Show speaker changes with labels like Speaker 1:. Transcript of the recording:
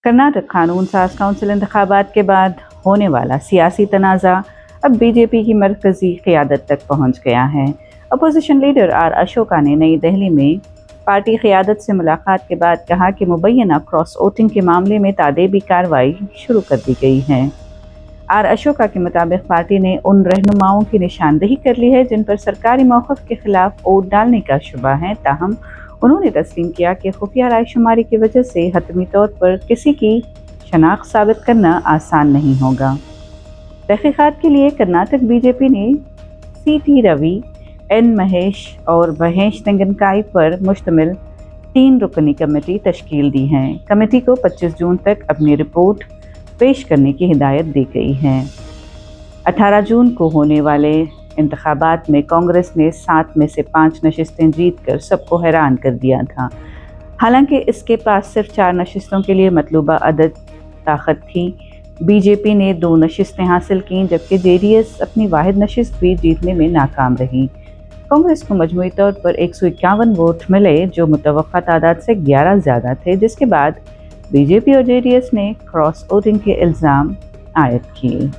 Speaker 1: कर्नाटक कानून साज काउंसिल इंतखाबात के बाद होने वाला सियासी तनाज़ा अब बीजेपी की मरकज़ी क़यादत तक पहुँच गया है। अपोजिशन लीडर आर अशोका ने नई दिल्ली में पार्टी क़यादत से मुलाकात के बाद कहा कि मुबैना क्रॉस वोटिंग के मामले में तादेबी कार्रवाई शुरू कर दी गई है। आर अशोका के मुताबिक पार्टी ने उन रहनुमाओं की निशानदेही कर ली है जिन पर सरकारी मौक़िफ़ के खिलाफ वोट डालने का शुबा है, ताहम उन्होंने तस्लीम किया कि खुफिया राय शुमारी की वजह से हतमी तौर पर किसी की शनाख्त साबित करना आसान नहीं होगा। तहक़ीक़ात के लिए कर्नाटक बीजेपी ने सी.टी. रवि, एन. महेश और महेश तेंगनकाई पर मुश्तमिल 3 रुकनी कमेटी तश्कील दी है। कमेटी को 25 जून तक अपनी रिपोर्ट पेश करने की हिदायत दी गई है। 18 जून को होने वाले इंतखाबात में कांग्रेस ने 7 में से 5 नशिस्तें जीतकर सबको हैरान कर दिया था। हालांकि इसके पास सिर्फ 4 नशिस्तों के लिए मतलूबा अदद ताकत थी। बीजेपी ने 2 नशिस्तें हासिल कीं, जबकि जेडीएस अपनी वाहिद नशिस्त भी जीतने में नाकाम रही। कांग्रेस को मजमूई तौर पर 151 वोट मिले, जो मुतवक्का तादाद से 11 ज़्यादा थे, जिसके बाद बीजेपी और जेडीएस ने क्रॉस वोटिंग के इल्ज़ाम आयद किए।